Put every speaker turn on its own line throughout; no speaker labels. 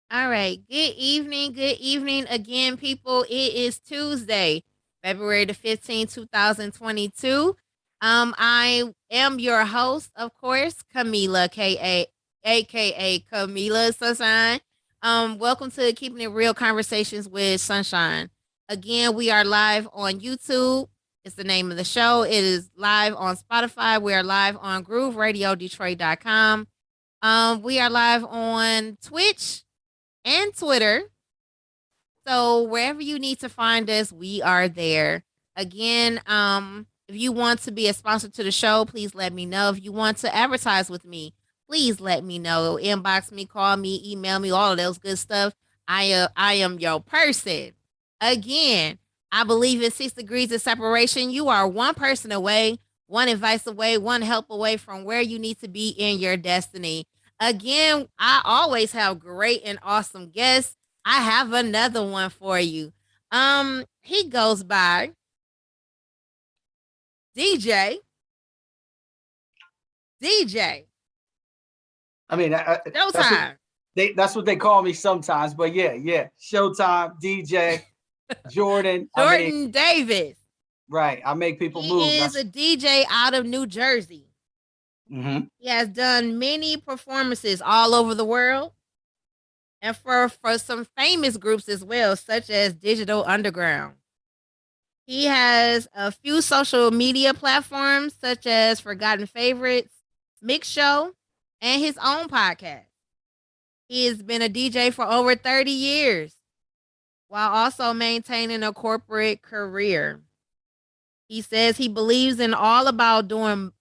All right. Good evening. Good evening again, people. It is Tuesday, February the 15th, 2022. I am your host, of course, Camila, aka Camila Sunshine. Welcome to Keeping It Real Conversations with Sunshine. Again, we are live on YouTube. It's the name of the show. It is live on Spotify. We are live on GrooveRadioDetroit.com. We are live on Twitch and Twitter. So wherever you need to find us, we are there. Again, if you want to be a sponsor to the show, please let me know. If you want to advertise with me, please let me know. Inbox me, call me, email me, all of those good stuff. I am your person. Again, I believe in 6 degrees of separation. You are one person away, one advice away, one help away from where you need to be in your destiny. Again, I always have great and awesome guests. I have another one for you. He goes by DJ. DJ.
I mean,
Showtime.
that's what they call me sometimes. But yeah, Showtime, DJ, Jorden. I mean,
Jorden Davis.
right. I make people move.
He is
That's
a DJ out of New Jersey.
hmm
He has done many performances all over the world and for some famous groups as well, such as Digital Underground. He has a few social media platforms such as Forgotten Favorites, Mix Show, and his own podcast. He has been a DJ for over 30 years while also maintaining a corporate career. He says he believes in all about doing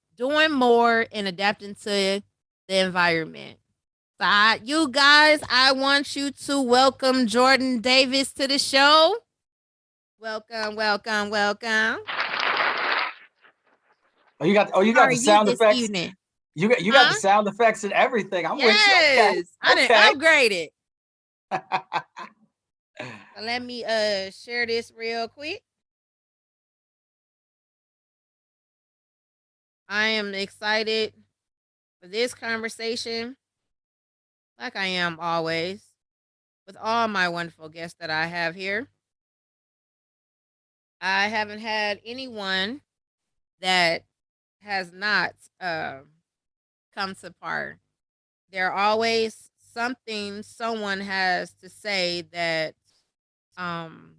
more and adapting to the environment. So you guys, I want you to welcome Jorden Davis to the show. Welcome, welcome, welcome.
you
How
got
are
the
you
sound
this
effects.
evening?
You got the
Huh?
sound effects and everything. I'm with you. Okay,
Yes, I didn't
okay.
upgrade it. So let me share this real quick. I am excited for this conversation, like I am always, with all my wonderful guests that I have here. I haven't had anyone that has not come to par. There always something someone has to say that um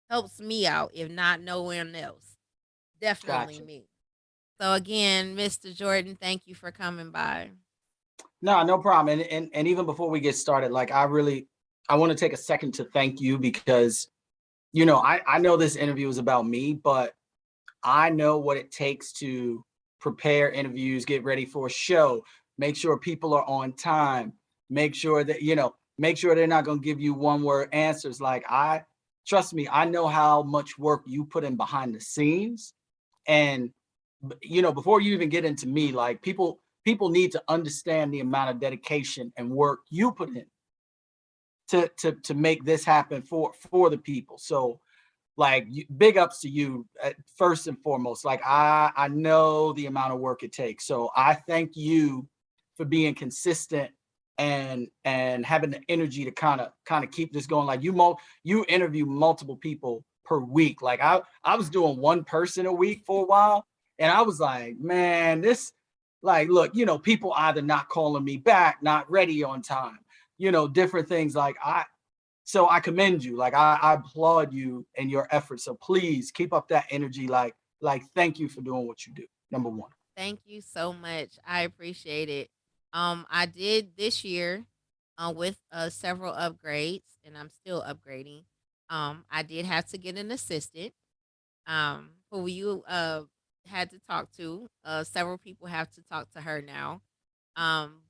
helps me out, if not no one else. Definitely
Gotcha.
me. So again, Mr. Jorden, thank you for coming by.
No, no problem. And even before we get started, like I want to take a second to thank you because I know this interview is about me, but I know what it takes to prepare interviews, get ready for a show, make sure people are on time, make sure that, make sure they're not going to give you one word answers. Trust me, I know how much work you put in behind the scenes. And, before you even get into me, like people need to understand the amount of dedication and work you put in to make this happen for the people. So big ups to you first and foremost. Like I know the amount of work it takes, so I thank you for being consistent and having the energy to kind of keep this going. Like you interview multiple people per week. Like I was doing one person a week for a while, and I was like, man, this, like, look, people either not calling me back, not ready on time, different things. So I commend you. Like I applaud you and your efforts. So please keep up that energy. Thank you for doing what you do. Number one.
Thank you so much. I appreciate it. I did this year with several upgrades, and I'm still upgrading. I did have to get an assistant. Who you had to talk to. Several people have to talk to her now.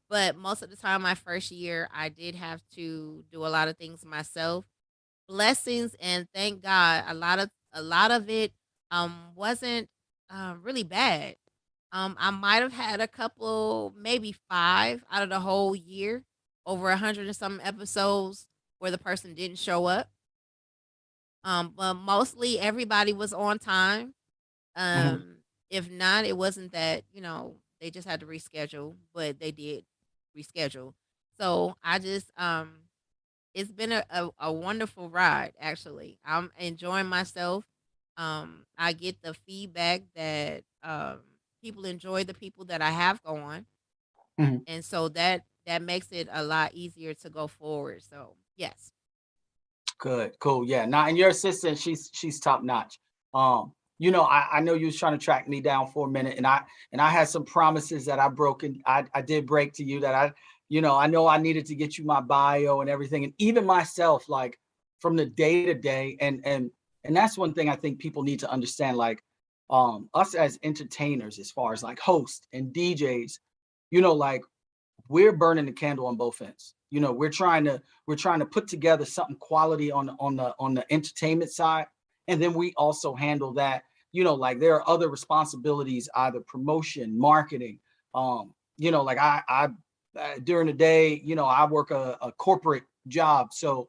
But most of the time, my first year, I did have to do a lot of things myself. Blessings and thank God, a lot of it wasn't really bad. I might have had a couple, maybe 5 out of the whole year, over 100 and some episodes where the person didn't show up. But mostly everybody was on time.
Mhm.
If not, it wasn't that, they just had to reschedule, but they did reschedule. So I just It's been a wonderful ride, actually. I'm enjoying myself. I get the feedback that people enjoy the people that I have going,
Mhm.
and so that makes it a lot easier to go forward. So yes.
Good, cool. Yeah. Now, and your assistant, she's top notch. I know you was trying to track me down for a minute, and I had some promises that I broke and I did break to you that I know I needed to get you my bio and everything. And even myself, like from the day to day, and that's one thing I think people need to understand, like us as entertainers, as far as like hosts and DJs, like we're burning the candle on both ends. We're trying to put together something quality on the entertainment side, and then we also handle that. Like there are other responsibilities, either promotion, marketing. Like I during the day, I work a corporate job, so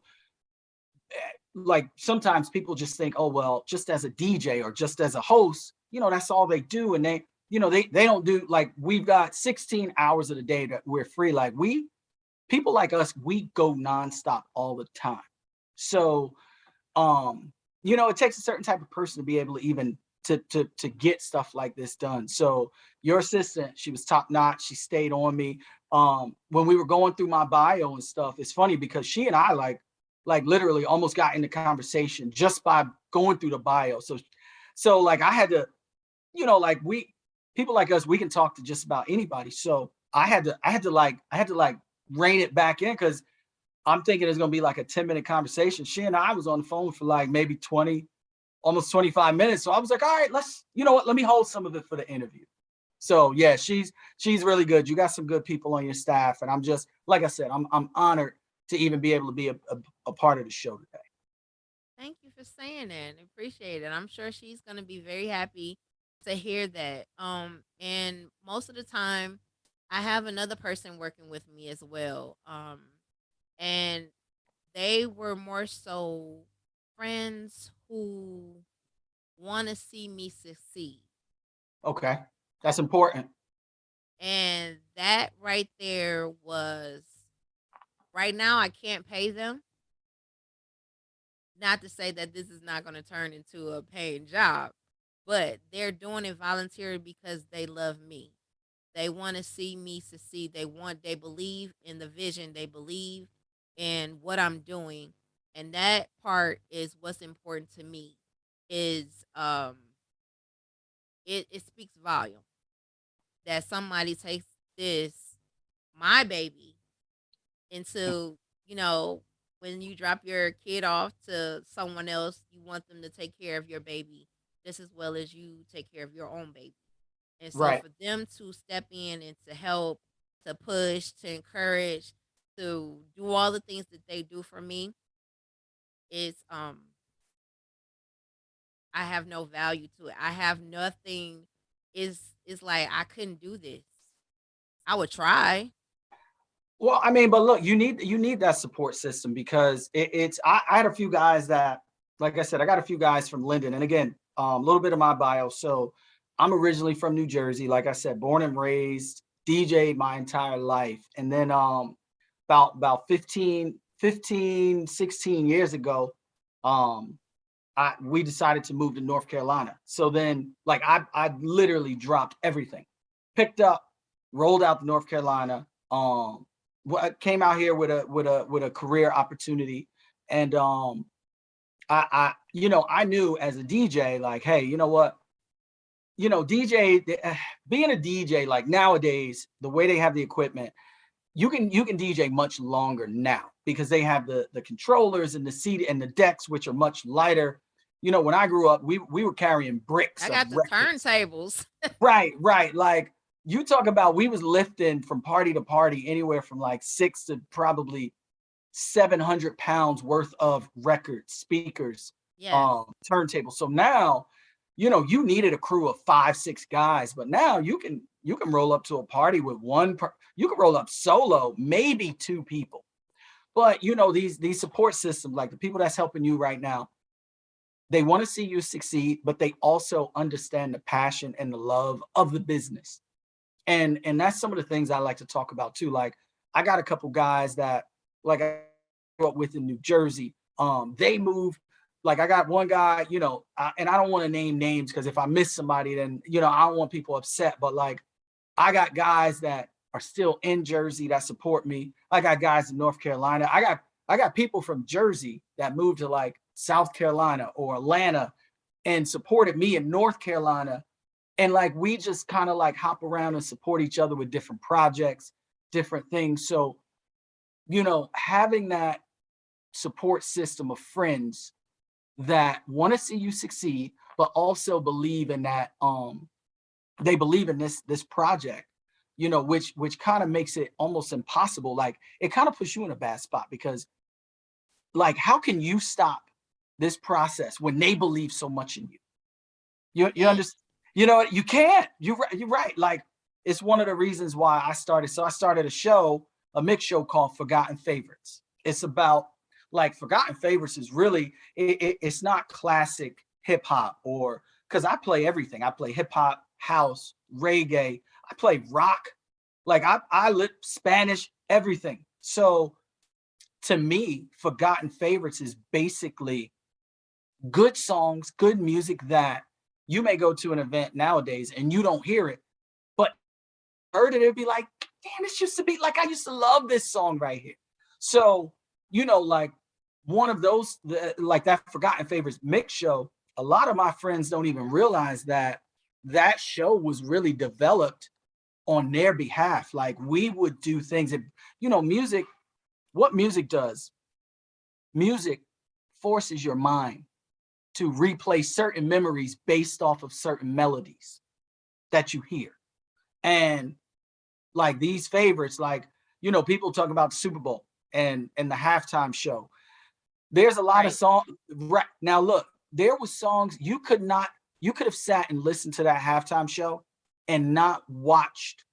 like sometimes people just think, oh well, just as a DJ or just as a host, that's all they do, and they don't do, like, we've got 16 hours of the day that we're free. Like people like us, we go nonstop all the time. So it takes a certain type of person to be able to even to get stuff like this done. So your assistant, she was top notch. She stayed on me. When we were going through my bio and stuff, it's funny because she and I like literally almost got into conversation just by going through the bio. So like I had to, like we people like us, we can talk to just about anybody. So I had to rein it back in because I'm thinking it's gonna be like a 10-minute conversation. She and I was on the phone for like maybe 20, almost 25 minutes. So I was like, all right, let me hold some of it for the interview. So yeah, she's really good. You got some good people on your staff, and I'm just, like I said, I'm honored to even be able to be a part of the show today.
Thank you for saying that. And appreciate it. I'm sure she's gonna be very happy to hear that. And most of the time, I have another person working with me as well. And they were more so friends who want to see me succeed.
Okay. That's important.
And that right there was, right now I can't pay them. Not to say that this is not going to turn into a paying job, but they're doing it voluntarily because they love me. They want to see me succeed. They believe in the vision. They believe in what I'm doing. And that part is what's important to me. Is it speaks volume that somebody takes this, my baby, into, you know, when you drop your kid off to someone else, you want them to take care of your baby just as well as you take care of your own baby. And so
Right.
for them to step in and to help, to push, to encourage, to do all the things that they do for me is I have no value to it. I have nothing. Is like I couldn't do this. I would try.
Well, I mean, but look, you need that support system because I had a few guys that, like I said, I got a few guys from Linden, and again, a little bit of my bio. So I'm originally from New Jersey, like I said, born and raised, DJ'd my entire life, and then about 16 years ago, um, we decided to move to North Carolina. So then, like, I literally dropped everything, picked up, rolled out to North Carolina. Came out here with a career opportunity, and I knew as a DJ, like, hey, you know what, DJ, being a DJ, like nowadays, the way they have the equipment, you can DJ much longer now because they have the controllers and the CD and the decks, which are much lighter. When I grew up, we were carrying bricks
I
of
got the
records.
turntables.
Right, right. Like you talk about, we was lifting from party to party anywhere from like 6 to probably 700 pounds worth of records, speakers,
Yes.
turntables. So now, you needed a crew of 5, 6 guys, but now you can roll up to a party with you can roll up solo, maybe 2 people. But these support systems, like the people that's helping you right now, they want to see you succeed, but they also understand the passion and the love of the business. And that's some of the things I like to talk about too. Like I got a couple guys that, like up with in New Jersey. They moved. Like I got one guy, and I don't want to name names because if I miss somebody, then I don't want people upset. But like, I got guys that are still in Jersey that support me. I got guys in North Carolina. I got people from Jersey that moved to like South Carolina or Atlanta and supported me in North Carolina. And like we just kind of like hop around and support each other with different projects, different things. So, having that support system of friends that want to see you succeed, but also believe in that they believe in this project, which kind of makes it almost impossible. Like it kind of puts you in a bad spot because like how can you stop this process when they believe so much in you? You
And
understand? You can't. You're right. Like it's one of the reasons why I started. So I started a mix show called Forgotten Favorites. It's about like Forgotten Favorites is really it's not classic hip hop or because I play everything. I play hip hop, house, reggae. I play rock. Like I lit Spanish, everything. So to me, Forgotten Favorites is basically good songs, good music that you may go to an event nowadays and you don't hear it, but heard it, it'd be like, damn, this used to be like I used to love this song right here. So, like one of those, like that Forgotten Favorites mix show, a lot of my friends don't even realize that that show was really developed on their behalf. Like we would do things that, music, what music does, music forces your mind to replay certain memories based off of certain melodies that you hear. And like these favorites, like, people talk about the Super Bowl and the halftime show. There's a lot of
right.
songs. Right now, look, there was songs you could have sat and listened to that halftime show and not watched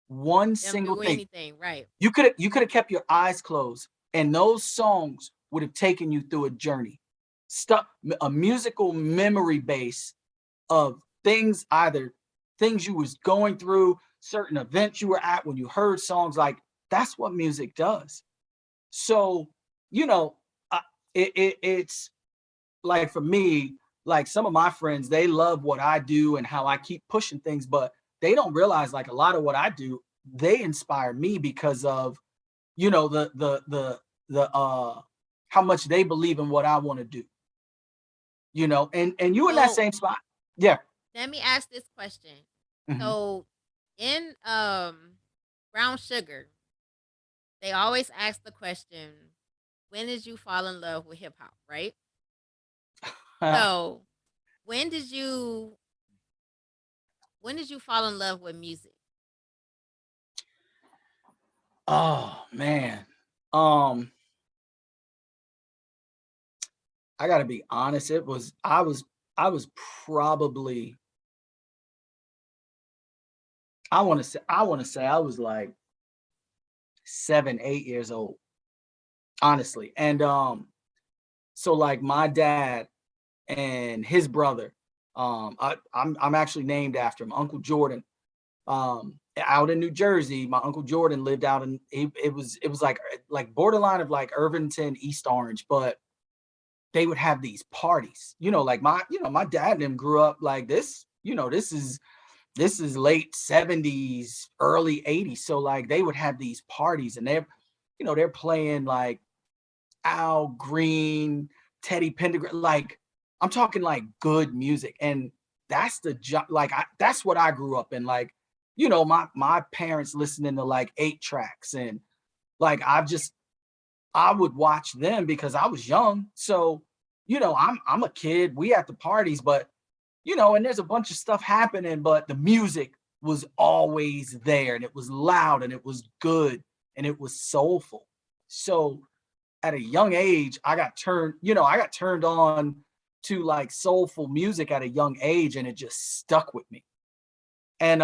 one
Them
single
do
thing.
anything, right.
You could have kept your eyes closed, and those songs would have taken you through a journey, stuff, a musical memory base of things, either things you was going through, certain events you were at when you heard songs. Like that's what music does. So, you know, it's like for me, like some of my friends, they love what I do and how I keep pushing things, but they don't realize like a lot of what I do, they inspire me because of, the how much they believe in what I want to do, and you in that
So
same spot. Yeah.
let me ask this question.
Mhm.
So in Brown Sugar, they always ask the question, when did you fall in love with hip hop, right? So when did you when did you fall in love with music?
Oh man. Um, I gotta be honest. I was probably I want to say I was like 7, 8 years old, honestly. And so like my dad and his brother, I'm actually named after him, Uncle Jorden. Out in New Jersey, my Uncle Jorden lived out in it was like borderline of like Irvington, East Orange, but they would have these parties. Like my dad and them grew up like this. This is late 70s, early 80s. So like they would have these parties and they're playing like Al Green, Teddy Pendergrass, like I'm talking like good music. And that's that's what I grew up in. Like, my parents listening to like 8 tracks and like I would watch them because I was young. So, I'm a kid. We at the parties, but and there's a bunch of stuff happening, but the music was always there and it was loud and it was good and it was soulful. So at a young age, I got turned on to like soulful music at a young age and it just stuck with me. And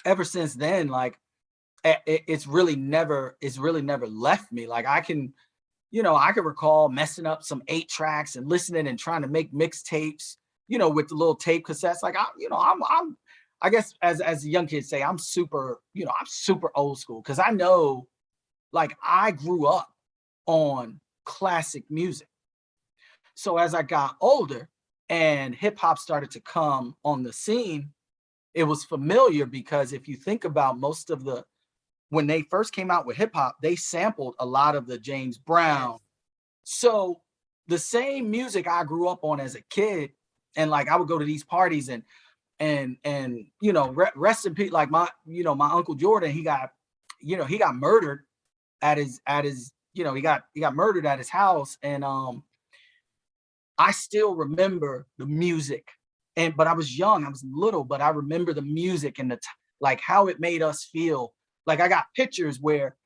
ever since then, like it's really never left me. Like I can recall messing up some 8 tracks and listening and trying to make mixtapes, with the little tape cassettes. Like I guess as the young kids say, I'm super old school because I know like I grew up on classic music. So as I got older and hip hop started to come on the scene, it was familiar because if you think about most of the when they first came out with hip hop, they sampled a lot of the James
Yes.
Brown. So the same music I grew up on as a kid, and like I would go to these parties and rest in peace, like my uncle Jorden, he got murdered at his he got murdered at his house, and I still remember the music, but I was young, I was little, but I remember the music and like how it made us feel. Like I got pictures where,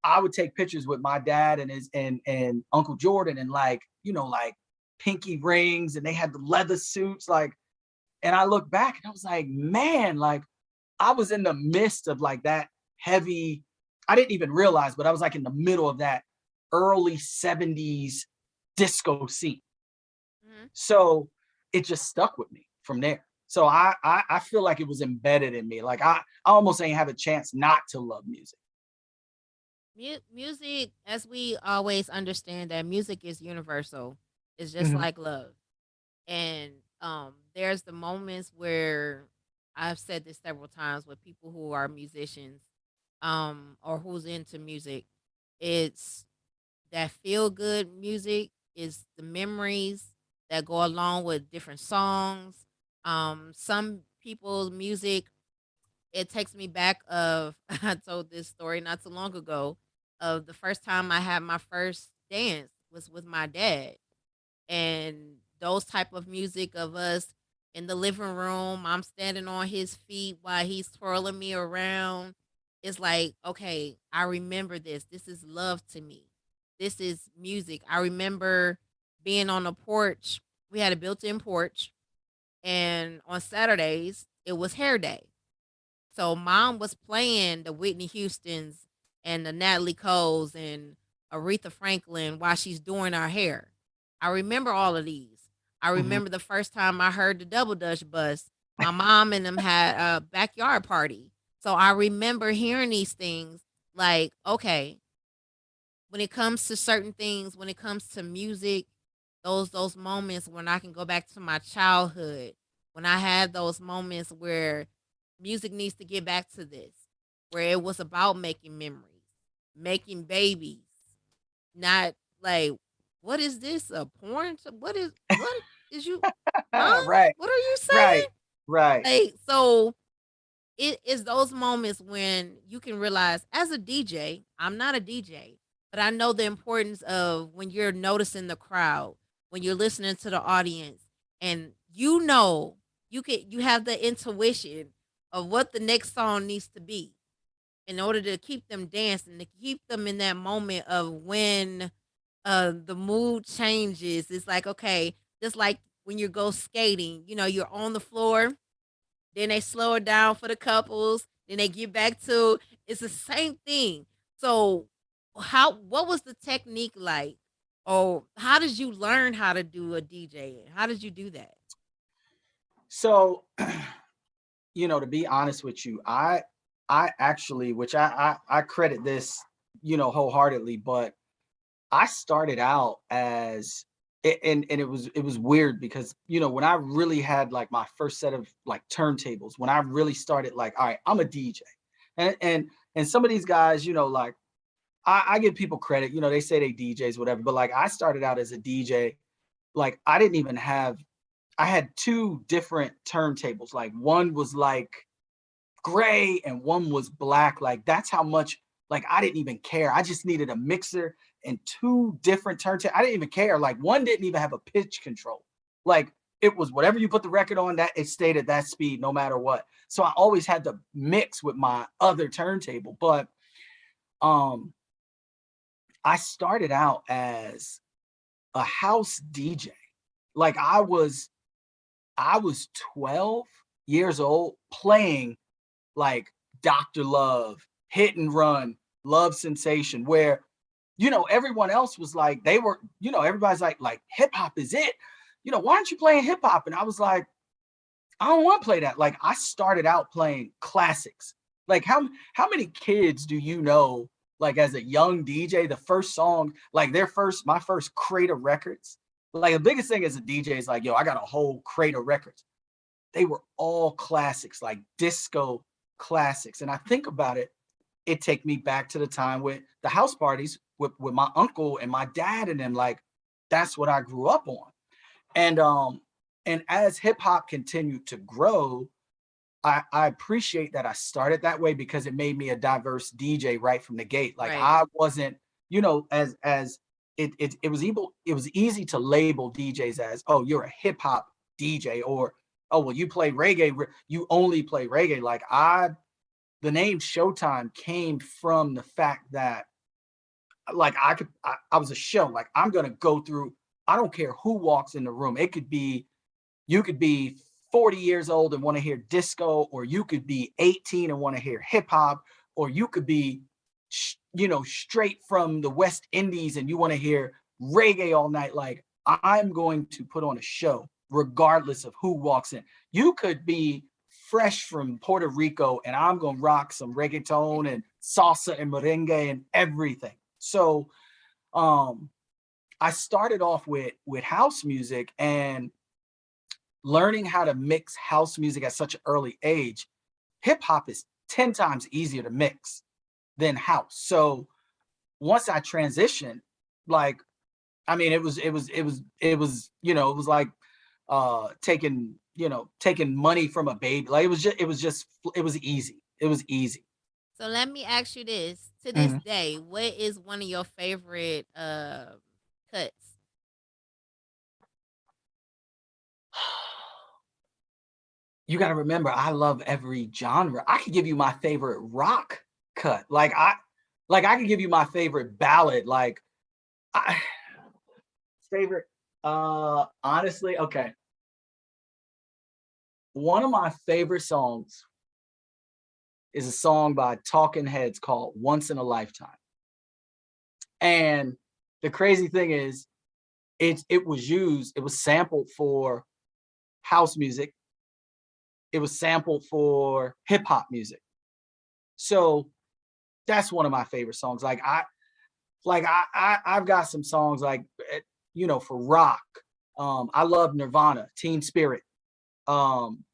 I would take pictures with my dad and his and Uncle Jorden and like pinky rings, and they had the leather suits, like, and I look back and I was like, man, like I was in the midst of like that heavy, I didn't even realize, but I was like in the middle of that early 70s disco scene.
Mhm.
So it just stuck with me from there. So I feel like it was embedded in me. Like I almost ain't have a chance not to love music.
Music, as we always understand that music is universal. It's just
Mhm,
like love. And there's the moments where I've said this several times with people who are musicians, or who's into music. It's that feel good music, is the memories that go along with different songs. Some people's music, it takes me back of I told this story not too long ago of the first time I had my first dance was with my dad, and those type of music of us in the living room, I'm standing on his feet while he's twirling me around. It's like, okay, I remember this. This is love to me. This is music. I remember being on the porch. We had a built-in porch, and on Saturdays it was hair day. So mom was playing the Whitney Houstons and the Natalie Coles and Aretha Franklin while she's doing her hair. I remember all of these. I
mhm.
remember the first time I heard the Double Dutch Bus. My mom and them had a backyard party. So I remember hearing these things like, okay, when it comes to certain things, when it comes to music, those moments when I can go back to my childhood, when I had those moments where music needs to get back to this, where it was about making memories, making babies, not like, what is this, a porn? What is you, mom?
Right,
What are you
right,
saying?
right.
Like, so it is those moments when you can realize, as a DJ, I'm not a DJ, but I know the importance of when you're noticing the crowd, when you're listening to the audience, and you have the intuition of what the next song needs to be in order to keep them dancing, to keep them in that moment of when the mood changes. It's like, okay, just like when you go skating, you're on the floor, then they slow it down for the couples. Then they get back to, it's the same thing. So, what was the technique like? Or how did you learn how to do a DJ? How did you do that?
So, to be honest with you, I actually, which I credit this, wholeheartedly, but I started out as and it was weird because when I really had like my first set of like turntables, when I really started like, all right, I'm a DJ. And some of these guys, like I give people credit, they say they DJs, whatever, but like I started out as a DJ, like I didn't even have I had two different turntables. Like one was like gray and one was black. Like that's how much, like I didn't even care. I just needed a mixer and two different turntables. I didn't even care. Like one didn't even have a pitch control. Like it was whatever you put the record on, that it stayed at that speed no matter what. So I always had to mix with my other turntable. But um I started out as a house DJ. Like I was 12 years old playing like Dr. Love, Hit and Run, Love Sensation, where everyone else was like, they were, everybody's like hip hop is it. Why aren't you playing hip hop? And I was like, I don't want to play that. Like I started out playing classics. Like how many kids do you know like as a young DJ, the first song, like my first crate of records, like the biggest thing as a DJ is like, yo, I got a whole crate of records. They were all classics, like disco classics. And I think about it, it take me back to the time with the house parties with my uncle and my dad and them. Like that's what I grew up on. And as hip hop continued to grow, I appreciate that I started that way because it made me a diverse DJ right from the gate. Like
Right.
I wasn't, as it was easy to label DJs as, oh, you're a hip hop DJ, or oh well, you play reggae, you only play reggae. Like the name Showtime came from the fact that like I was a show. Like I'm gonna go through, I don't care who walks in the room. It could be, you could be 40 years old and want to hear disco, or you could be 18 and want to hear hip hop, or you could be, straight from the West Indies and you want to hear reggae all night. Like I'm going to put on a show regardless of who walks in. You could be fresh from Puerto Rico and I'm going to rock some reggaeton and salsa and merengue and everything. So, I started off with house music, and learning how to mix house music at such an early age. Hip hop is 10 times easier to mix than house. So once I transitioned, like, I mean, it was like taking money from a baby. Like it was easy. It was easy.
So let me ask you this. To this
Mhm.
day, what is one of your favorite cuts?
You got to remember, I love every genre. I could give you my favorite rock cut. Like I could give you my favorite ballad. Like I, favorite, honestly, okay. One of my favorite songs is a song by Talking Heads called "Once in a Lifetime." And the crazy thing is, it was sampled for house music. It was sampled for hip hop music. So that's one of my favorite songs. I've got some songs like, for rock. I love Nirvana, Teen Spirit. Um,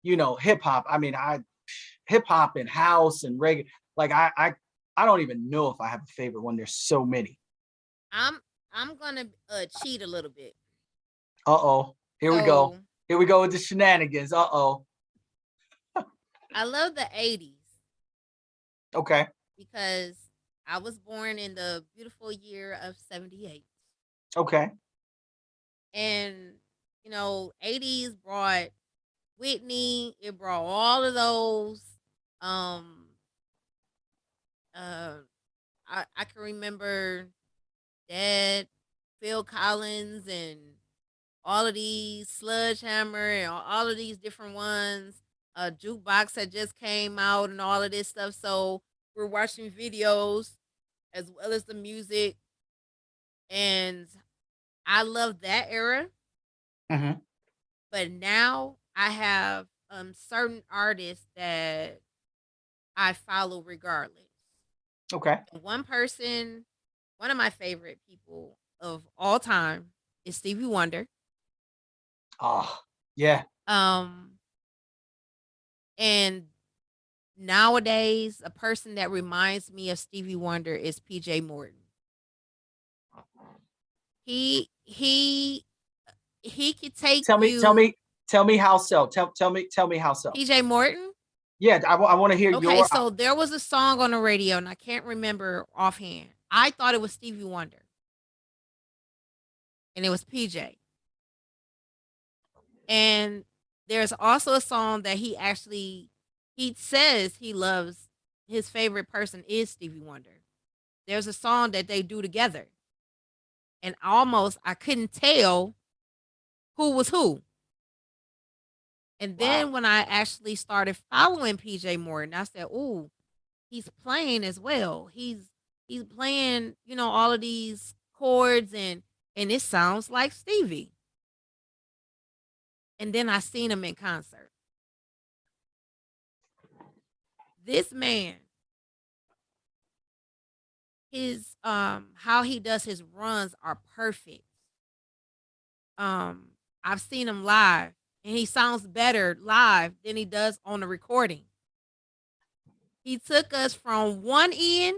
hip hop. I mean, I hip hop and house and reggae. Like I don't even know if I have a favorite one. There's so many.
I'm I'm gonna cheat a little bit.
Uh-oh. Here we go.
So
Here we go with the shenanigans. Uh-oh.
I love the '80s
Okay.
because I was born in the beautiful year of '78,
Okay.
and '80s brought Whitney. It brought all of those. Um, uh, I can remember that Phil Collins and all of these Sledgehammer and all of these different ones. Jukebox had just came out and all of this stuff. So we're watching videos as well as the music, and I love that era.
Hmm.
But now I have certain artists that I follow regardless.
Okay.
And one person, one of my favorite people of all time is Stevie Wonder.
Oh, yeah.
Um, and nowadays, a person that reminds me of Stevie Wonder is PJ Morton. He he he could take
Tell me, tell
you
me, tell me how so. Tell me how so.
PJ Morton.
Yeah, I want to hear
Okay,
your.
so there was a song on the radio and I can't remember offhand. I thought it was Stevie Wonder and it was PJ. And there's also a song that he says he loves, his favorite person is Stevie Wonder. There's a song that they do together. And almost I couldn't tell who was who. And
Wow.
then when I actually started following PJ Morton, I said, "Ooh, he's playing as well. He's playing, all of these chords and it sounds like Stevie." And then I seen him in concert. This man his how he does his runs are perfect. Um, I've seen him live, and he sounds better live than he does on the recording. He took us from one end,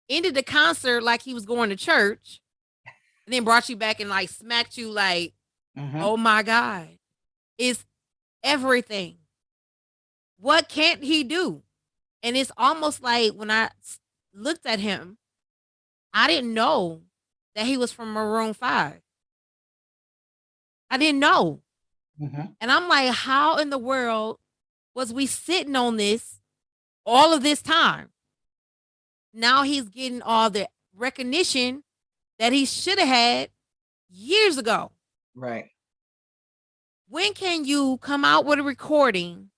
ended the concert like he was going to church, and then brought you back and like smacked you like,
Mhm.
oh my God, it's everything. What can't he do? And it's almost like when I looked at him, I didn't know that he was from Maroon 5. I didn't know.
Mhm.
And I'm like, how in the world was we sitting on this all of this time? Now he's getting all the recognition that he should have had years ago.
Right.
When can you come out with a recording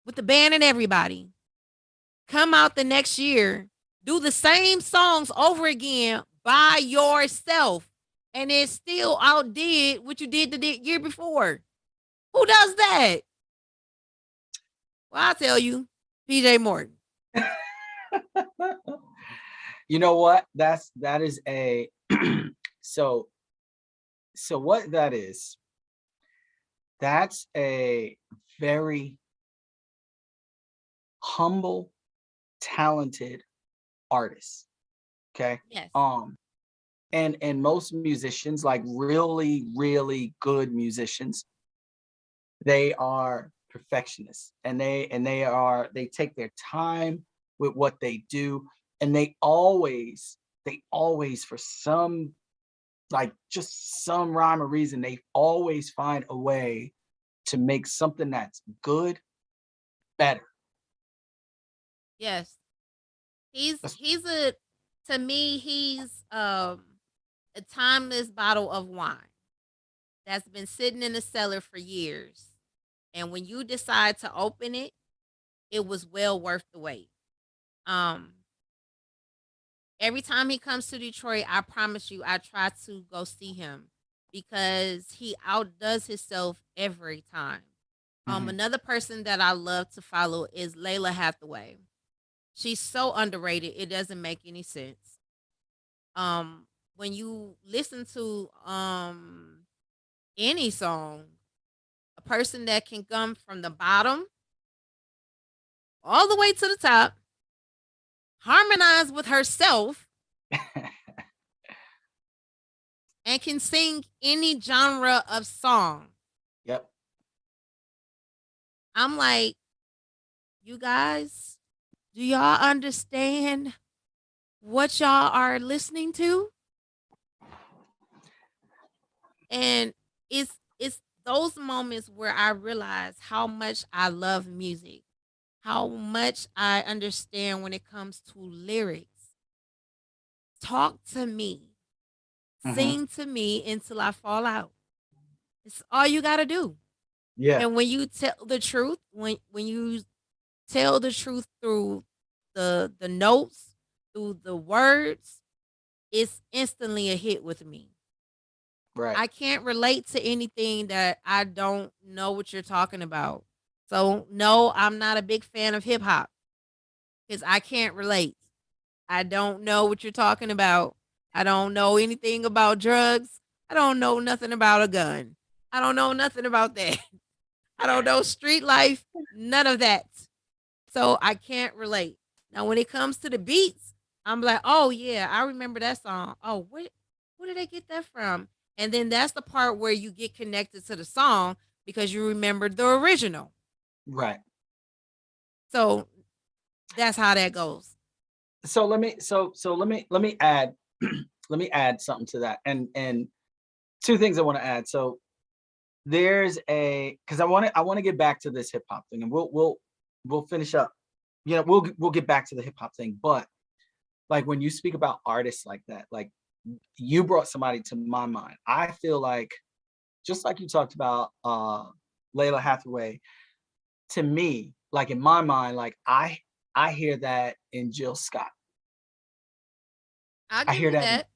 with the band and everybody, come out the next year, do the same songs over again by yourself, and it still outdid what you did the year before? Who does that? Well, I'll tell you, PJ Morton.
You know what? That is a so what that is, that's a very humble, talented artist. Okay.
Yes.
Um, and most musicians, like really, really good musicians, they are perfectionists, and they take their time with what they do, and they always for some, like, just some rhyme or reason, they always find a way to make something that's good better.
Yes. He's
That's
he's a to me, he's a timeless bottle of wine that's been sitting in the cellar for years. And when you decide to open it, it was well worth the wait. Um, every time he comes to Detroit, I promise you, I try to go see him because he outdoes himself every time.
mhm,
Another person that I love to follow is Layla Hathaway. She's so underrated; it doesn't make any sense. When you listen to any song, a person that can come from the bottom all the way to the top, harmonize with herself, and can sing any genre of song.
yep.
I'm like, you guys, do y'all understand what y'all are listening to? And it's those moments where I realize how much I love music, how much I understand when it comes to lyrics. Talk to me,
Mhm,
sing to me until I fall out. It's all you got to do.
yeah.
And when you tell the truth, when you tell the truth through the notes, through the words, it's instantly a hit with me.
Right.
I can't relate to anything that I don't know what you're talking about. So no, I'm not a big fan of hip hop because I can't relate. I don't know what you're talking about. I don't know anything about drugs. I don't know nothing about a gun. I don't know nothing about that. I don't know street life, none of that. So I can't relate. Now, when it comes to the beats, I'm like, oh yeah, I remember that song. Oh, where did they get that from? And then that's the part where you get connected to the song because you remember the original.
Right.
So that's how that goes.
So let me add let me add something to that, and two things I want to add. So there's a because I want to get back to this hip hop thing, and we'll finish up. We'll get back to the hip hop thing, but like when you speak about artists like that, like you brought somebody to my mind. I feel like just like you talked about Layla Hathaway, to me, like in my mind, like I hear that in Jill Scott.
I'll
I
give
hear
you
that in
that.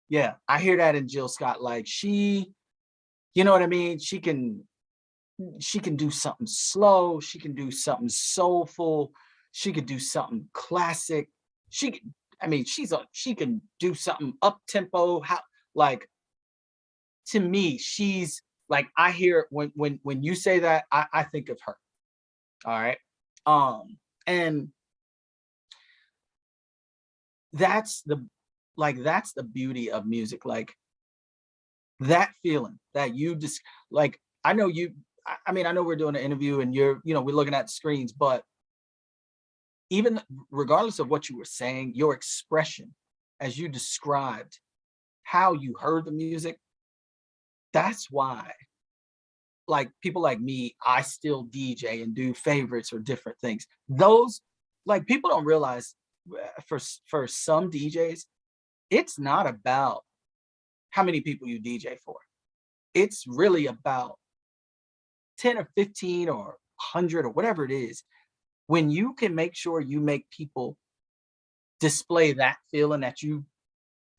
Yeah, I hear that in Jill Scott. Like you know what I mean? She can do something slow, she can do something soulful, she could do something classic. she, I mean, she can do something up tempo. How, like, to me, she's like, I hear when you say that, I think of her. All right. And that's the that's the beauty of music. Like that feeling that you just like, I know you, I mean, I know we're doing an interview and you're, we're looking at screens, but even regardless of what you were saying, your expression as you described how you heard the music, that's why, like, people like me, I still DJ and do favorites or different things. Those, like, people don't realize, for some DJs, it's not about how many people you DJ for. It's really about 10 or 15 or 100 or whatever it is. When you can make sure you make people display that feeling that you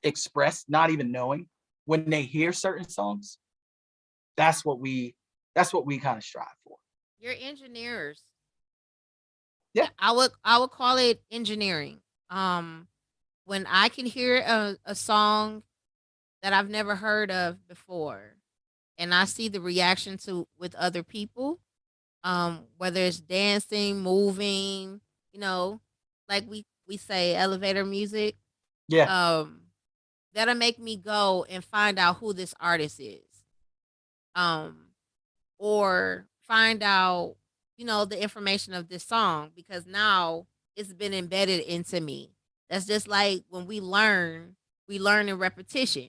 express, not even knowing, when they hear certain songs, that's what we kind of strive for.
You're engineers.
Yeah.
I would call it engineering. Um, when I can hear a song that I've never heard of before, and I see the reaction to with other people, whether it's dancing, moving, you know, like we say elevator music,
Yeah.
um, that'll make me go and find out who this artist is. Um, or find out, the information of this song because now it's been embedded into me. That's just like when we learn in repetition.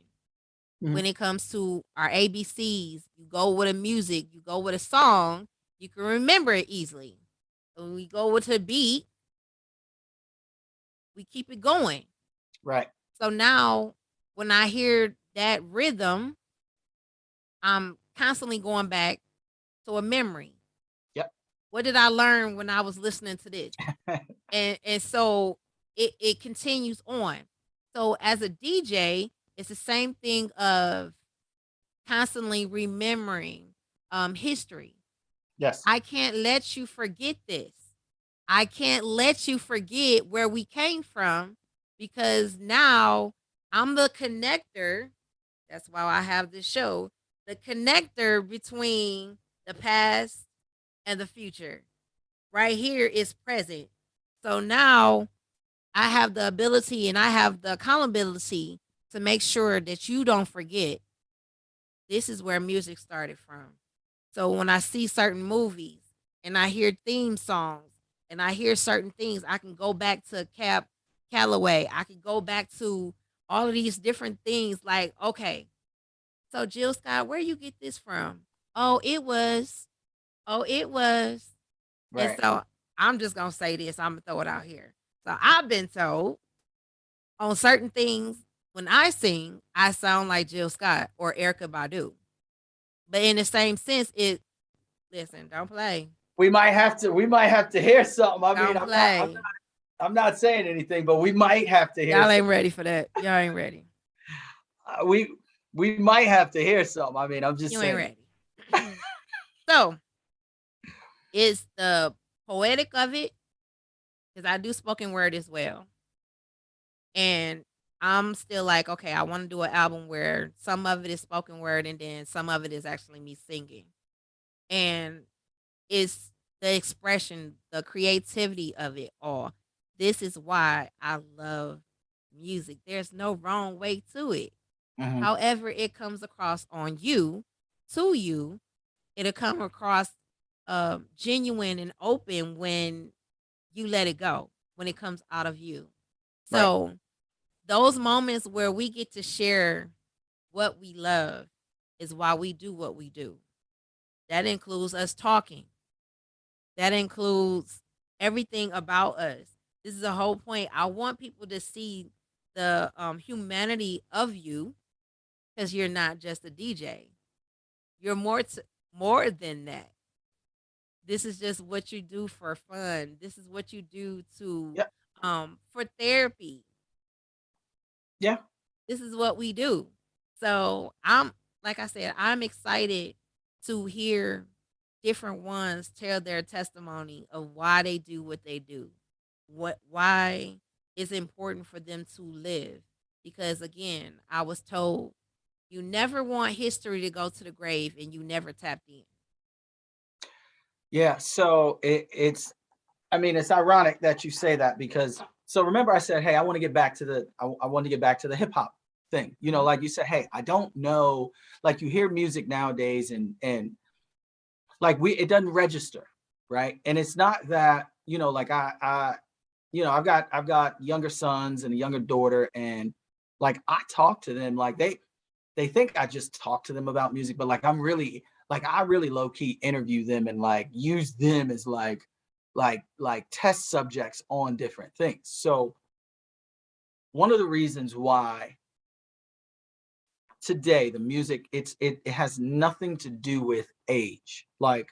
Mhm.
When it comes to our ABCs, you go with a music, you go with a song, you can remember it easily. When we go with a beat, we keep it going.
Right.
So now when I hear that rhythm, I'm constantly going back to a memory.
Yep.
What did I learn when I was listening to this? And so it continues on. So as a DJ, it's the same thing of constantly remembering history.
Yes.
I can't let you forget this. I can't let you forget where we came from because now I'm the connector. That's why I have this show, the connector between the past and the future. Right here is present. So now I have the ability and I have the accountability to make sure that you don't forget this is where music started from. So when I see certain movies and I hear theme songs and I hear certain things, I can go back to Cap Calloway. I can go back to all of these different things like, okay, so Jill Scott, where you get this from? Oh, it was. Oh, it was. And
Right.
so I'm just gonna say this. I'm gonna throw it out here. So I've been told on certain things when I sing, I sound like Jill Scott or Erica Badu. But in the same sense, it listen, don't play.
We might have to hear something. I mean,
Don't play.
I'm not saying anything, but we might have to hear
Y'all ain't
something.
ready for that. Y'all ain't ready.
Uh, we we might have to hear something. I mean, I'm just
You ain't
saying.
ready. So it's the poetic of it, because I do spoken word as well. And I'm still like, okay, I want to do an album where some of it is spoken word and then some of it is actually me singing. And it's the expression, the creativity of it all. This is why I love music. There's no wrong way to it.
Mhm.
However, it comes across on you, to you, it'll come across genuine and open when you let it go, when it comes out of you.
Right.
So those moments where we get to share what we love is why we do what we do. That includes us talking. That includes everything about us. This is the whole point. I want people to see the humanity of you because you're not just a DJ. You're more than that. This is just what you do for fun. This is what you do to
Yeah.
for therapy.
Yeah.
This is what we do. So I'm like I said, I'm excited to hear different ones tell their testimony of why they do what they do. Why is important for them to live. Because again, I was told you never want history to go to the grave and you never tapped in.
Yeah, so it's I mean, it's ironic that you say that because so remember I said, hey, I want to get back to I want to get back to the hip hop thing. You know,
Mhm.
like you said, hey, I don't know, like you hear music nowadays and like we it doesn't register, right? And it's not that, you know, like you know, I've got younger sons and a younger daughter, and like I talk to them like they think I just talk to them about music, but like I'm really like I really low key interview them and like use them as like test subjects on different things. So one of the reasons why today the music it has nothing to do with age. Like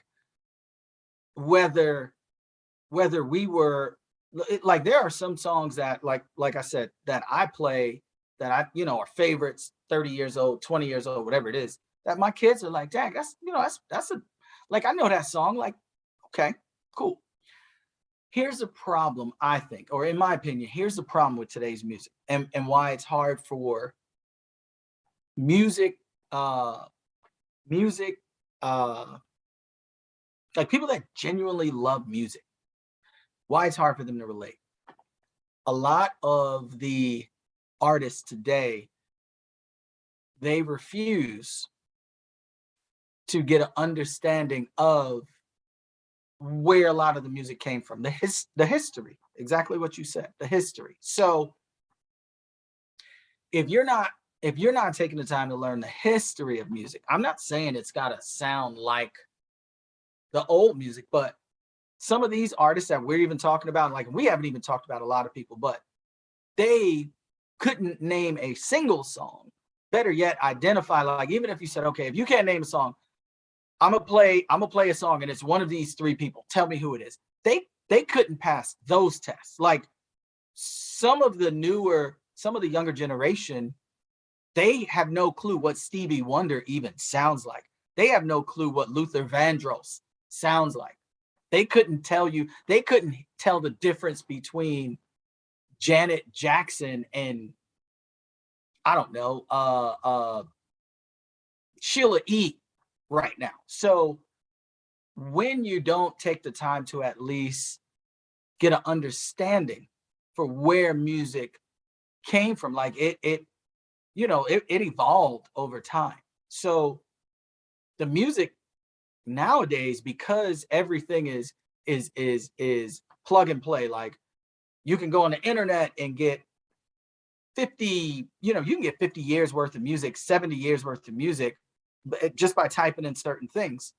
whether whether we were like there are some songs that like I said that I play that I you know are favorites 30 years old 20 years old whatever it is that my kids are like dang that's you know that's a like I know that song like okay cool. Here's a problem I think or in my opinion here's the problem with today's music and why it's hard for music uh music uh like people that genuinely love music why it's hard for them to relate. A lot of the artists today they refuse to get an understanding of where a lot of the music came from the history exactly what you said the history. So if you're not if you're not taking the time to learn the history of music, I'm not saying it's got to sound like the old music, but some of these artists that we're even talking about like we haven't even talked about a lot of people but they couldn't name a single song. Better yet, identify like even if you said, okay, if you can't name a song, I'm gonna play a song and it's one of these three people. Tell me who it is. They couldn't pass those tests. Like some of the younger generation, they have no clue what Stevie Wonder even sounds like. They have no clue what Luther Vandross sounds like. They couldn't tell the difference between Janet Jackson and I don't know, Sheila E. right now. So when you don't take the time to at least get an understanding for where music came from, like it evolved over time. So the music nowadays, because everything is plug and play, like you can go on the internet and get 50, you know, you can get 50 years worth of music, 70 years worth of music just by typing in certain things,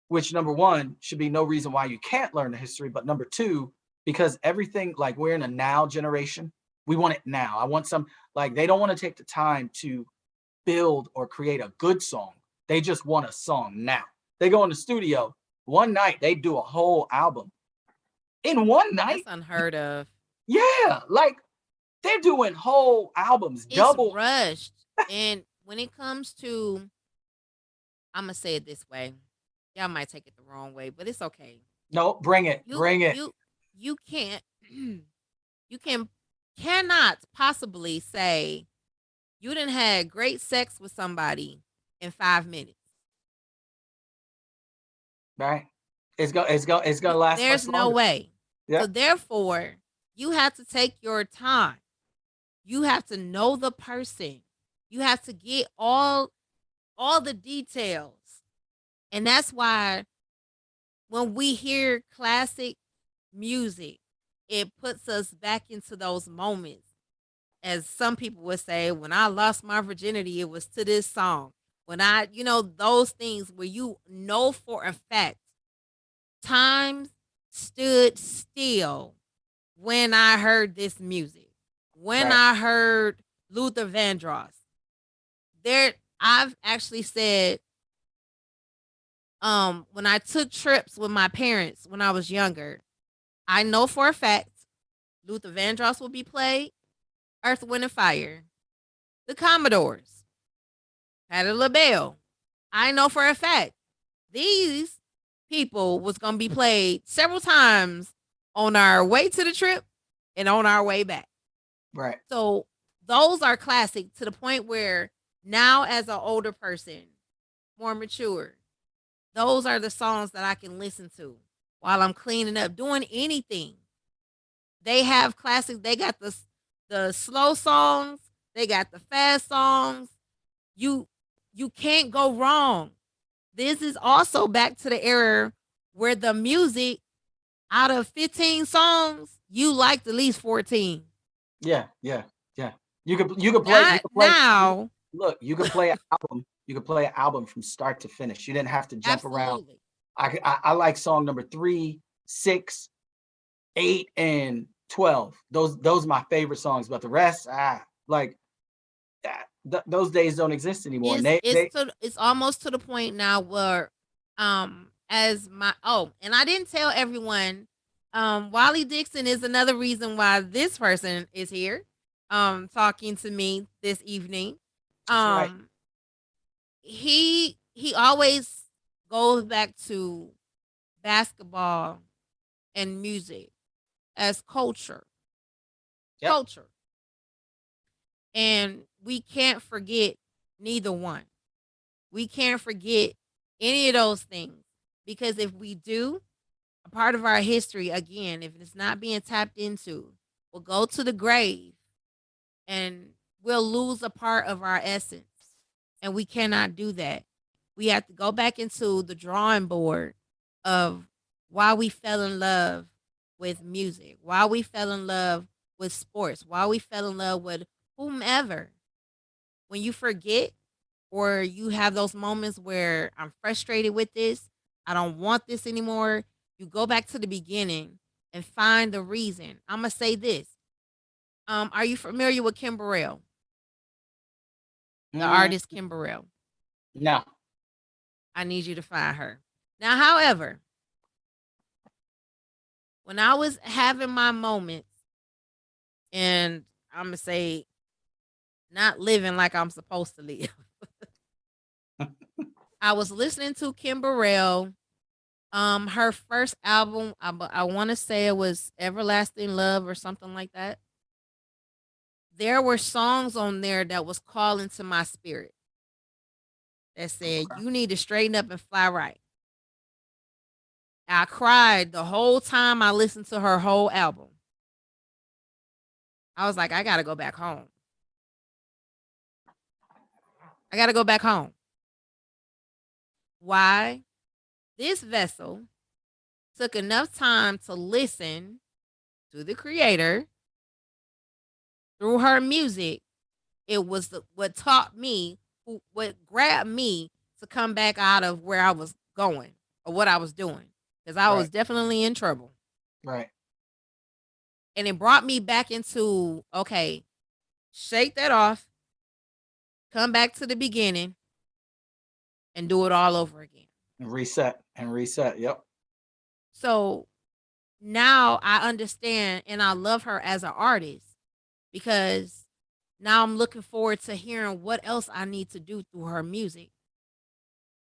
which number one should be no reason why you can't learn the history. But number two, because everything like we're in a now generation, we want it now. I want some like they don't want to take the time to build or create a good song. They just want a song now. They go in the studio one night, they do a whole album in one night.
That's unheard of.
Yeah, like they're doing whole albums,
It's
double.
rushed. And when it comes to, I'm gonna say it this way. Y'all might take it the wrong way, but it's okay.
No, bring it,
You
bring it.
you you can't you can cannot possibly say you didn't had great sex with somebody in 5 minutes.
Right? It's gonna last
There's
much
no
longer.
way.
Yeah,
So therefore, you have to take your time. You have to know the person. You have to get all the details. And that's why when we hear classic music, it puts us back into those moments. As some people would say, when I lost my virginity, it was to this song. When I, those things where you know for a fact, time stood still when I heard this music. When
right.
I heard Luther Vandross, there I've actually said, when I took trips with my parents when I was younger, I know for a fact Luther Vandross will be played, Earth, Wind, and Fire, the Commodores, Patti LaBelle. I know for a fact these people was gonna be played several times on our way to the trip and on our way back.
Right.
So those are classic to the point where now, as an older person, more mature, those are the songs that I can listen to while I'm cleaning up, doing anything. They have classics. They got the slow songs. They got the fast songs. You you can't go wrong. This is also back to the era where the music, out of 15 songs, you liked at least 14.
Yeah, yeah, yeah.
Not
You could,
now.
look, you could play an album. You could play an album from start to finish. You didn't have to jump around.
Absolutely.
I like song number 3, 6, 8, and 12. Those are my favorite songs, but the rest, like that. Those days don't exist anymore. And
It's almost to the point now where as my and I didn't tell everyone, Wally Dixon is another reason why this person is here talking to me this evening.
that's right.
Um he always goes back to basketball and music as culture.
Yep.
Culture. And we can't forget neither one. We can't forget any of those things because if we do, a part of our history, again, if it's not being tapped into, will go to the grave and we'll lose a part of our essence. And we cannot do that. We have to go back into the drawing board of why we fell in love with music, why we fell in love with sports, why we fell in love with whomever. When you forget or you have those moments where I'm frustrated with this, I don't want this anymore, you go back to the beginning and find the reason. I'm gonna say this. Are you familiar with Kim Burrell, the
Mm,
artist Kim Burrell?
no.
I need you to find her. Now, however, when I was having my moments and I'm gonna say not living like I'm supposed to live, I was listening to Kim Burrell. Her first album, I want to say it was Everlasting Love or something like that. There were songs on there that was calling to my spirit that said,
Okay.
"You need to straighten up and fly right." I cried the whole time I listened to her whole album. I was like, I gotta go back home. I gotta go back home. Why? This vessel took enough time to listen to the creator through her music. It was what taught me, what grabbed me to come back out of where I was going or what I was doing because I
Right.
was definitely in trouble.
Right.
And it brought me back into, okay, shake that off, come back to the beginning, and do it all over again.
And reset and reset. Yep.
So now I understand and I love her as an artist because now I'm looking forward to hearing what else I need to do through her music,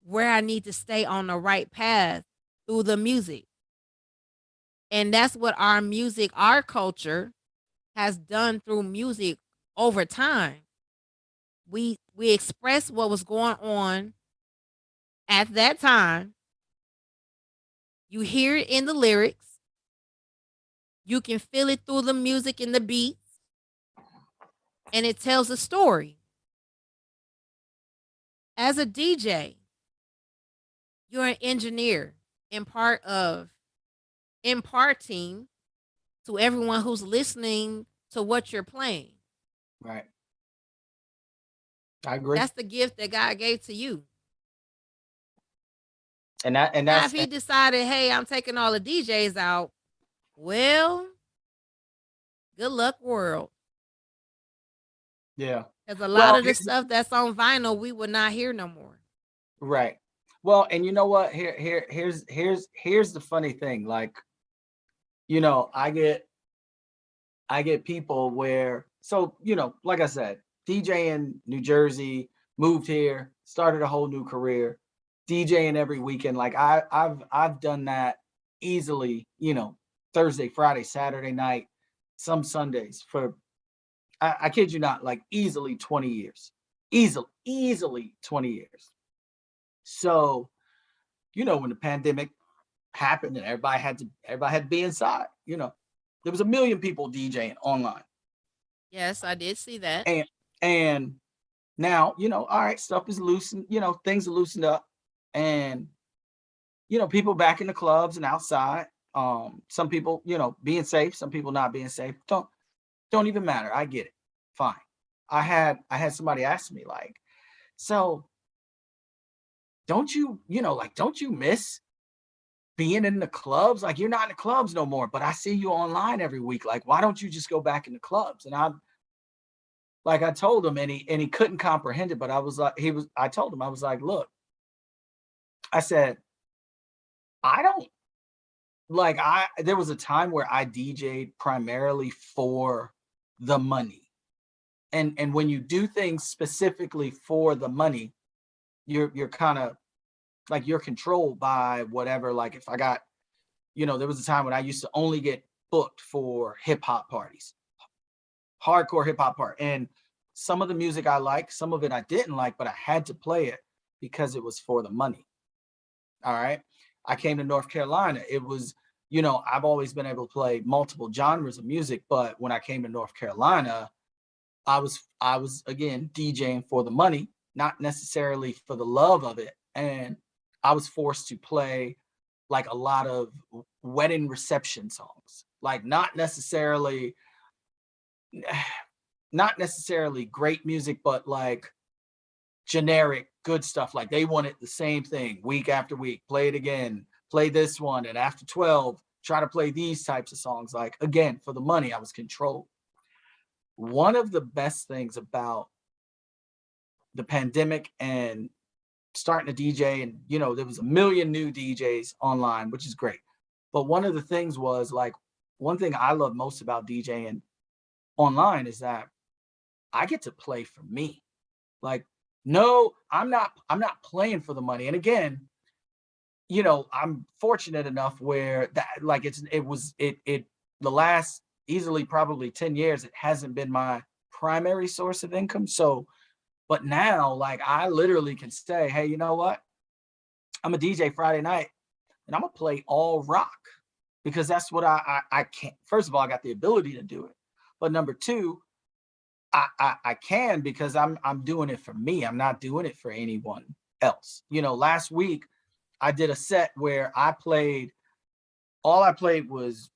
where I need to stay on the right path through the music. And that's what our music, our culture has done through music over time. We express what was going on at that time. You hear it in the lyrics. You can feel it through the music and the beats, and it tells a story. As a DJ, you're an engineer and part of imparting to everyone who's listening to what you're playing.
Right. I agree.
That's the gift that God gave to you.
And
Now, if
that's
he decided, hey, I'm taking all the DJs out, well, good luck, world.
yeah.
Because a lot
Well,
of the stuff that's on vinyl, we would not hear no more.
right. Well, and you know what? Here's the funny thing. Like, I get people where, so, like I said, DJ in New Jersey, moved here, started a whole new career, DJing every weekend. Like I've done that easily, Thursday, Friday, Saturday night, some Sundays for I kid you not, like easily 20 years. Easily 20 years. So, when the pandemic happened and everybody had to be inside, there was a million people DJing online.
Yes, I did see that.
And and now, all right, stuff is loosened, things are loosened up. And people back in the clubs and outside. Some people, being safe, some people not being safe. Don't even matter. I get it. Fine. I had somebody ask me like, so don't you miss being in the clubs? Like you're not in the clubs no more, but I see you online every week. Like, why don't you just go back in the clubs? And I told him, and he couldn't comprehend it, but I told him, I was like, look, I said, I don't there was a time where I DJ'd primarily for the money. And when you do things specifically for the money, you're kind of like you're controlled by whatever. Like if I got, there was a time when I used to only get booked for hip hop parties, hardcore hip hop part. And some of the music I like, some of it I didn't like, but I had to play it because it was for the money. All right. I came to North Carolina. It was, I've always been able to play multiple genres of music, but when I came to North Carolina, I was again DJing for the money, not necessarily for the love of it. And I was forced to play like a lot of wedding reception songs, like not necessarily great music, but like generic good stuff. Like they wanted the same thing week after week, play it again, play this one, and after 12 try to play these types of songs. Like again, for the money, I was controlled. One of the best things about the pandemic and starting to DJ, and there was a million new DJs online, which is great, but one of the things was like, one thing I love most about DJing online is that I get to play for me. Like, no, I'm not playing for the money. And again, I'm fortunate enough where that like it the last easily probably 10 years, it hasn't been my primary source of income. So, but now like I literally can say, hey, you know what? I'm a DJ Friday night and I'm gonna play all rock because that's what I can't. First of all, I got the ability to do it. But number two, I can because I'm doing it for me. I'm not doing it for anyone else. Last week I did a set where all I played was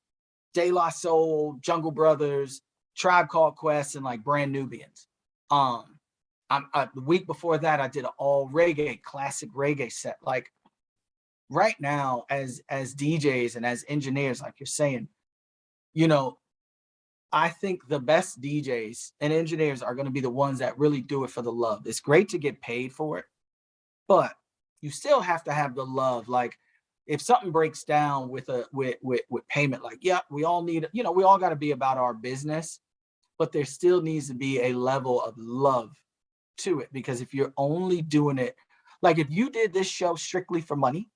De La Soul, Jungle Brothers, Tribe Called Quest, and like Brand Nubians. The week before that, I did an all reggae, classic reggae set. Like right now, as DJs and as engineers, like you're saying, you know, I think the best DJs and engineers are going to be the ones that really do it for the love. It's great to get paid for it, but you still have to have the love. Like if something breaks down with payment, like yeah, we all need, we all got to be about our business, but there still needs to be a level of love to it. Because if you're only doing it, like if you did this show strictly for money,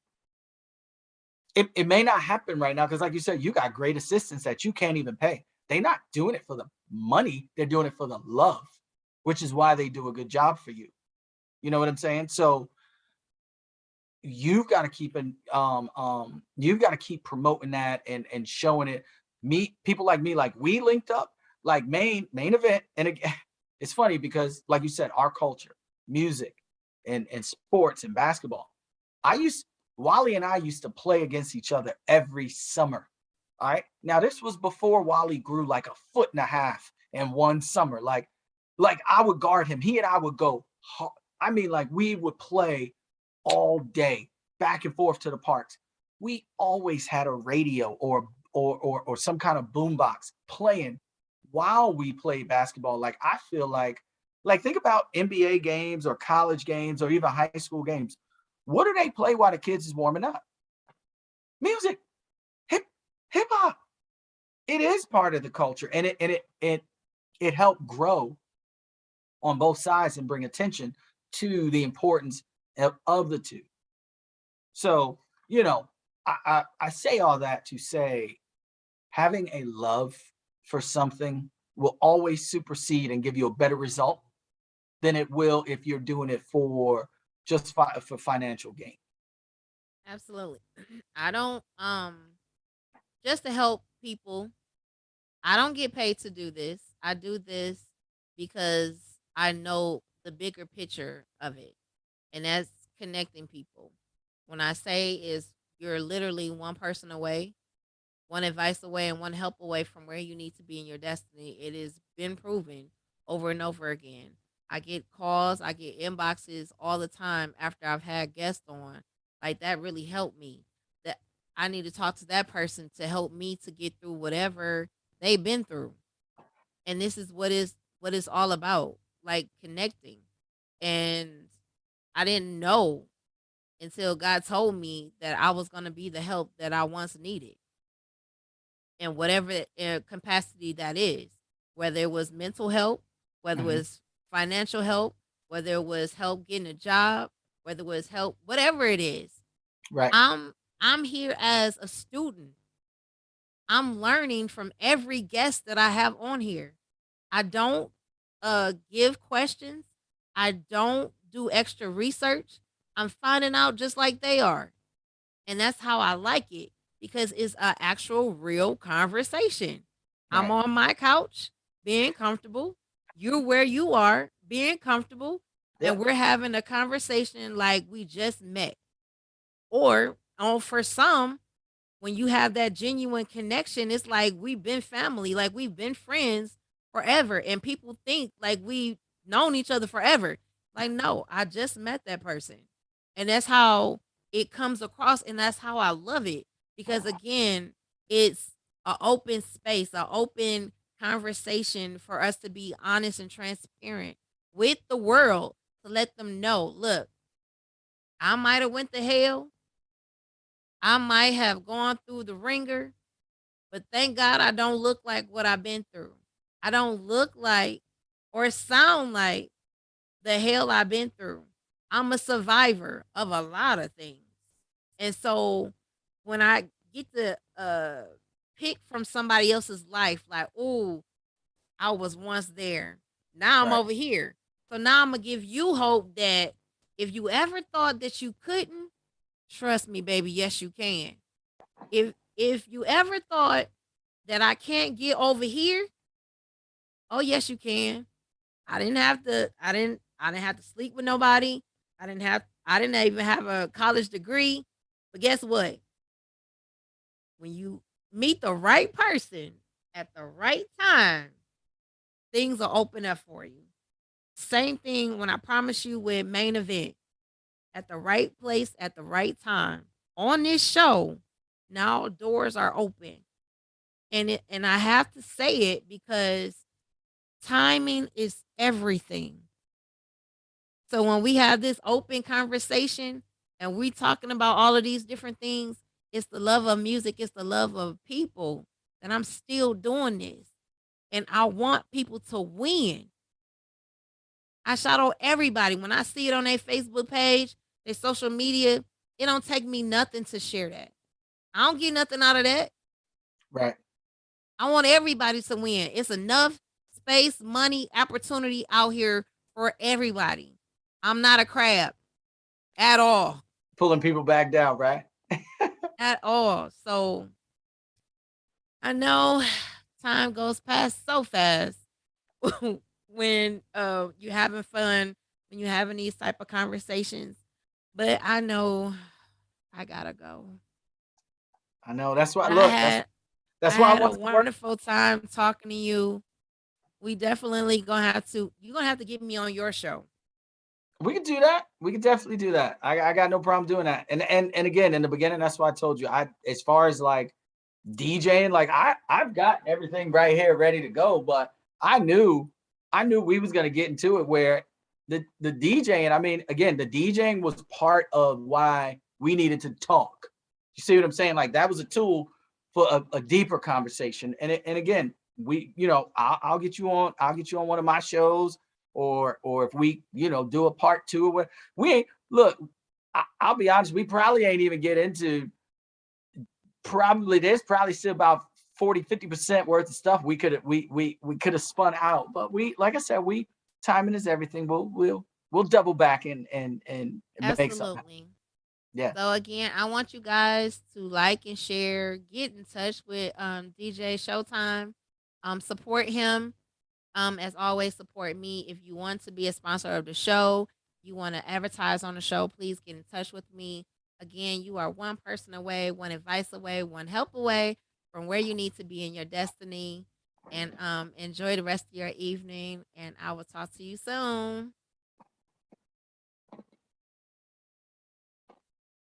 it may not happen right now because, like you said, you got great assistants that you can't even pay. They're not doing it for the money; they're doing it for the love, which is why they do a good job for you. You know what I'm saying? So you've got to keep promoting that and showing it. Me, people like me, like we linked up, like main event, and again, it's funny because, like you said, our culture, music, and sports and basketball. I used Wally and I used to play against each other every summer. All right. Now this was before Wally grew like a foot and a half in one summer. Like I would guard him. He and I would go hard. I mean, like we would play all day, back and forth to the parks. We always had a radio or some kind of boombox playing while we played basketball. Like I feel like think about NBA games or college games or even high school games. What do they play while the kids is warming up? Music, hip hip hop. It is part of the culture, and it helped grow on both sides and bring attention to the importance of the two. So, I say all that to say having a love for something will always supersede and give you a better result than it will if you're doing it for just for financial gain.
Absolutely. I don't just to help people. I don't get paid to do this. I do this because I know the bigger picture of it. And that's connecting people. When I say is you're literally one person away, one advice away and one help away from where you need to be in your destiny. It has been proven over and over again. I get calls, I get inboxes all the time after I've had guests on. Like that really helped me. That I need to talk to that person to help me to get through whatever they've been through. And this is what it's all about, like connecting. And I didn't know until God told me that I was going to be the help that I once needed in whatever capacity that is, whether it was mental help, whether it
Mhm.
was financial help, whether it was help getting a job, whether it was help, whatever it is.
Right.
I'm here as a student. I'm learning from every guest that I have on here. I don't give questions. I don't do extra research. I'm finding out just like they are. And that's how I like it because it's an actual real conversation. I'm
Right.
on my couch being comfortable. You're where you are being comfortable. And
Yep.
we're having a conversation like we just met. Or for some, when you have that genuine connection, it's like we've been family, like we've been friends forever. And people think like we've known each other forever. Like, no, I just met that person. And that's how it comes across. And that's how I love it. Because again, it's an open space, an open conversation for us to be honest and transparent with the world to let them know, look, I might have went to hell. I might have gone through the ringer, but thank God I don't look like what I've been through. I don't look like or sound like the hell I've been through. I'm a survivor of a lot of things. And so when I get to pick from somebody else's life, like, oh, I was once there. Now I'm
Right.
over here. So now I'm gonna give you hope that if you ever thought that you couldn't, trust me, baby, yes you can. If you ever thought that I can't get over here, oh yes you can. I didn't have to sleep with nobody. I didn't even have a college degree. But guess what? When you meet the right person at the right time, things will open up for you. Same thing when I promise you with main event at the right place at the right time on this show. Now doors are open, and I have to say it because timing is everything. So when we have this open conversation and we talking about all of these different things, it's the love of music, it's the love of people that I'm still doing this. And I want people to win. I shout out everybody. When I see it on their Facebook page, their social media, it don't take me nothing to share that. I don't get nothing out of that.
Right.
I want everybody to win. It's enough space, money, opportunity out here for everybody. I'm not a crab at all.
Pulling people back down, right?
At all. So I know time goes past so fast when you're having fun, when you're having these type of conversations. But I know I gotta go.
I know. That's why.
But
Look,
I
that's why I
had a
want to work.
wonderful time talking to you. We definitely gonna have to you're gonna have to get me on your show.
We could do that. We could definitely do that. I got no problem doing that. And again, in the beginning, that's why I told you. I as far as like DJing, like I've got everything right here ready to go. But I knew we was gonna get into it where the DJing. I mean, again, the DJing was part of why we needed to talk. You see what I'm saying? Like that was a tool for a deeper conversation. And again, I'll get you on. I'll get you on one of my shows, or if we do a part two, or what we ain't look. I'll be honest. We probably ain't even get into probably there's probably still about 40, 50% worth of stuff we could have spun out. But we, like I said, we timing is everything. We'll double back and make something happen.
Absolutely.
Yeah.
So again, I want you guys to like and share, get in touch with DJ Showtime, support him. As always, support me. If you want to be a sponsor of the show, you want to advertise on the show, please get in touch with me. Again, you are one person away, one advice away, one help away from where you need to be in your destiny. And enjoy the rest of your evening. And I will talk to you soon.